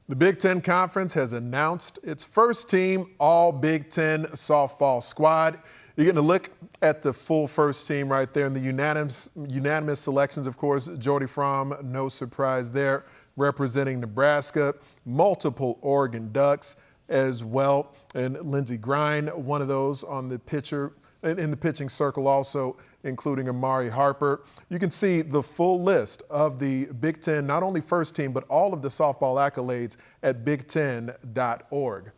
The Big Ten Conference has announced its first team all Big Ten softball squad. You're getting a look at the full first team right there in the unanimous selections, of course. Jordy Bahl, no surprise there, representing Nebraska. Multiple Oregon Ducks as well. And Lindsey Grind, one of those on the pitcher, in the pitching circle also, including Amari Harper. You can see the full list of the Big Ten, not only first team, but all of the softball accolades at big10.org.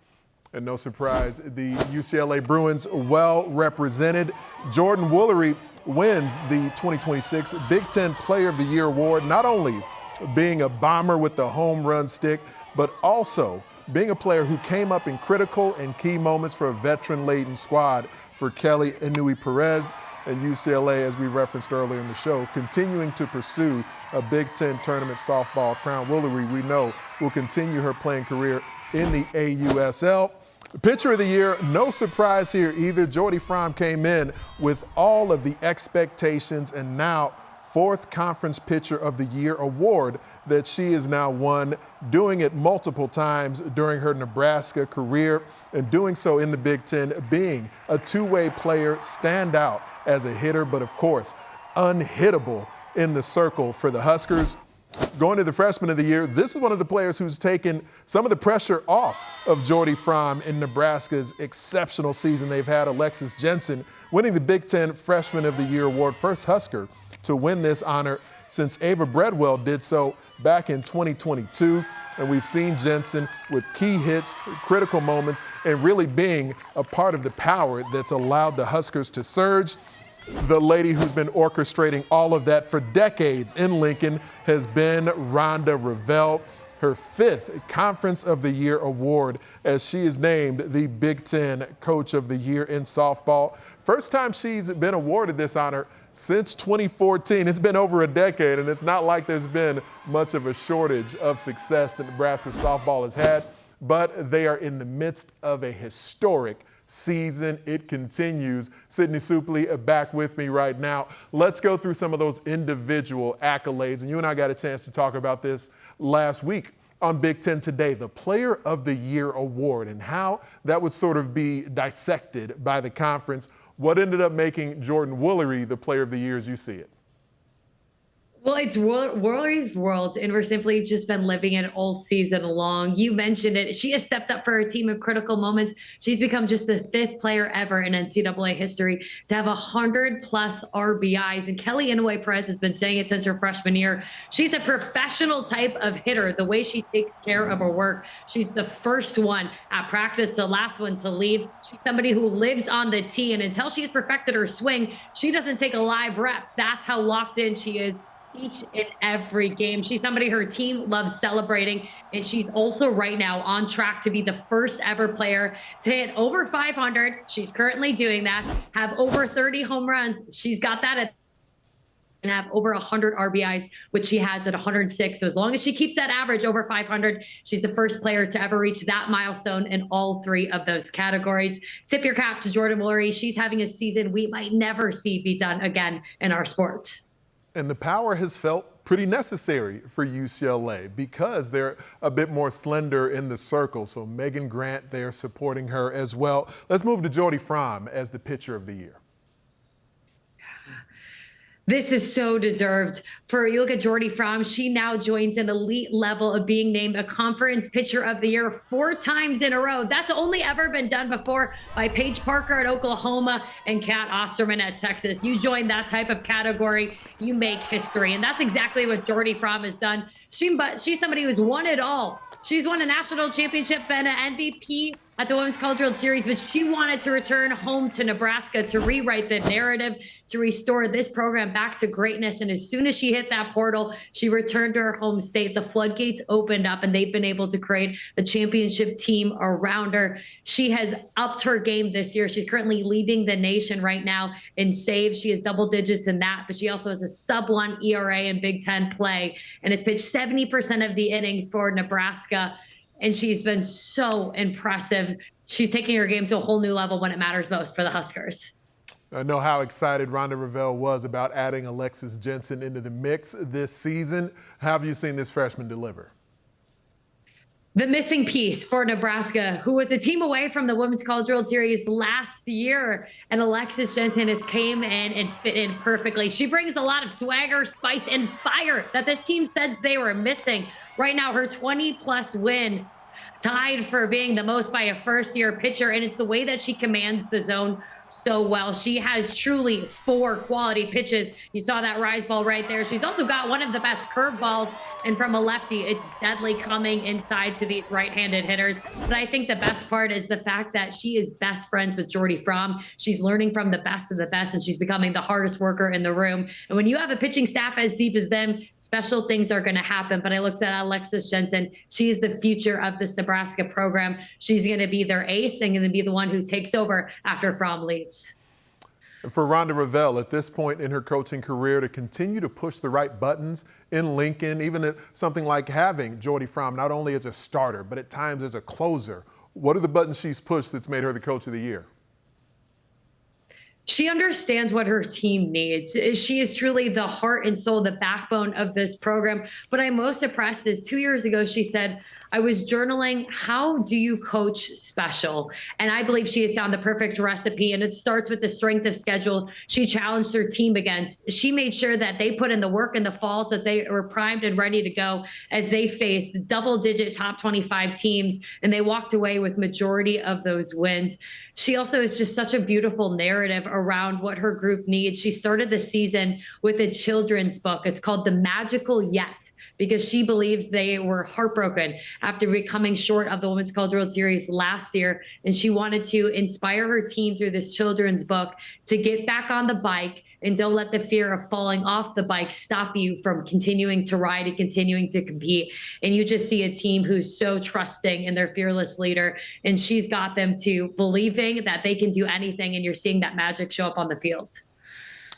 And no surprise, the UCLA Bruins well represented. Jordan Woolery wins the 2026 Big Ten Player of the Year award, not only being a bomber with the home run stick, but also being a player who came up in critical and key moments for a veteran-laden squad for Kelly Inouye-Perez. And UCLA, as we referenced earlier in the show, continuing to pursue a Big Ten tournament softball crown. Woolery, we know, will continue her playing career in the AUSL. Pitcher of the Year, no surprise here either. Jordy Bahl came in with all of the expectations, and now fourth Conference Pitcher of the Year award that she has now won, doing it multiple times during her Nebraska career, and doing so in the Big Ten, being a two-way player, stand out as a hitter, but of course, unhittable in the circle for the Huskers. Going to the Freshman of the Year, this is one of the players who's taken some of the pressure off of Jordy Bahl in Nebraska's exceptional season they've had. Alexis Jensen winning the Big Ten Freshman of the Year award, first Husker to win this honor since Ava Bredwell did so back in 2022. And we've seen Jensen with key hits, critical moments, and really being a part of the power that's allowed the Huskers to surge. The lady who's been orchestrating all of that for decades in Lincoln has been Rhonda Revelle, her fifth Conference of the Year award as she is named the Big Ten Coach of the Year in softball. First time she's been awarded this honor since 2014. It's been over a decade, and it's not like there's been much of a shortage of success that Nebraska softball has had, but they are in the midst of a historic season. It continues. Sydney Supley back with me right now. Let's go through some of those individual accolades. And you and I got a chance to talk about this last week on Big Ten Today, the Player of the Year award, and how that would sort of be dissected by the conference. What ended up making Jordan Woolery the Player of the Year as you see it? Well, it's Woolery's world, and we're simply just been living it all season long. You mentioned it. She has stepped up for her team in critical moments. She's become just the fifth player ever in NCAA history to have 100-plus RBIs. And Kelly Inouye-Perez has been saying it since her freshman year. She's a professional type of hitter, the way she takes care of her work. She's the first one at practice, the last one to leave. She's somebody who lives on the tee, and until she's perfected her swing, she doesn't take a live rep. That's how locked in she is each and every game. She's somebody her team loves celebrating, and she's also right now on track to be the first ever player to hit over 500. She's currently doing that, have over 30 home runs. She's got that and have over 100 RBIs, which she has at 106. So as long as she keeps that average over 500, she's the first player to ever reach that milestone in all three of those categories. Tip your cap to Jordan Woolery. She's having a season we might never see be done again in our sport. And the power has felt pretty necessary for UCLA because they're a bit more slender in the circle. So Megan Grant, they're supporting her as well. Let's move to Jordy Bahl as the Pitcher of the Year. This is so deserved. You look at Jordy Bahl, she now joins an elite level of being named a Conference Pitcher of the Year 4 times in a row. That's only ever been done before by Paige Parker at Oklahoma and Kat Osterman at Texas. You join that type of category, you make history. And that's exactly what Jordy Bahl has done. She's somebody who's won it all. She's won a national championship, been an MVP at the Women's College World Series, but she wanted to return home to Nebraska to rewrite the narrative, to restore this program back to greatness. And as soon as she hit that portal, she returned to her home state. The floodgates opened up, and they've been able to create a championship team around her. She has upped her game this year. She's currently leading the nation right now in saves. She has double digits in that, but she also has a sub-1 ERA in Big Ten play and has pitched 70% of the innings for Nebraska. And she's been so impressive. She's taking her game to a whole new level when it matters most for the Huskers. I know how excited Rhonda Revelle was about adding Alexis Jensen into the mix this season. How have you seen this freshman deliver? The missing piece for Nebraska, who was a team away from the Women's College World Series last year. And Alexis Jensen has came in and fit in perfectly. She brings a lot of swagger, spice, and fire that this team says they were missing. Right now, her 20-plus win, tied for being the most by a first-year pitcher, and it's the way that she commands the zone so well. She has truly 4 quality pitches. You saw that rise ball right there. She's also got one of the best curve balls, and from a lefty, it's deadly coming inside to these right-handed hitters. But I think the best part is the fact that she is best friends with Jordy Bahl. She's learning from the best of the best, and she's becoming the hardest worker in the room. And when you have a pitching staff as deep as them, special things are going to happen. But I looked at Alexis Jensen. She is the future of this Nebraska program. She's going to be their ace and going to be the one who takes over after Fromm leaves. And for Rhonda Revelle, at this point in her coaching career, to continue to push the right buttons in Lincoln, even at something like having Jordy Bahl not only as a starter, but at times as a closer, what are the buttons she's pushed that's made her the coach of the year? She understands what her team needs. She is truly the heart and soul, the backbone of this program. But I'm most impressed is 2 years ago, she said, I was journaling, how do you coach special? And I believe she has found the perfect recipe. And it starts with the strength of schedule she challenged her team against. She made sure that they put in the work in the fall so that they were primed and ready to go as they faced double-digit top 25 teams. And they walked away with majority of those wins. She also is just such a beautiful narrative around what her group needs. She started the season with a children's book. It's called The Magical Yet, because she believes they were heartbroken after becoming short of the Women's College World Series last year. And she wanted to inspire her team through this children's book to get back on the bike and don't let the fear of falling off the bike stop you from continuing to ride and continuing to compete. And you just see a team who's so trusting in their fearless leader. And she's got them to believing that they can do anything. And you're seeing that magic show up on the field.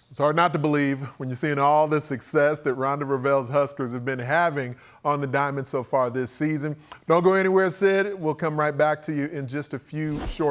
It's hard not to believe when you're seeing all the success that Rhonda Revelle's Huskers have been having on the diamond so far this season. Don't go anywhere, Sid. We'll come right back to you in just a few short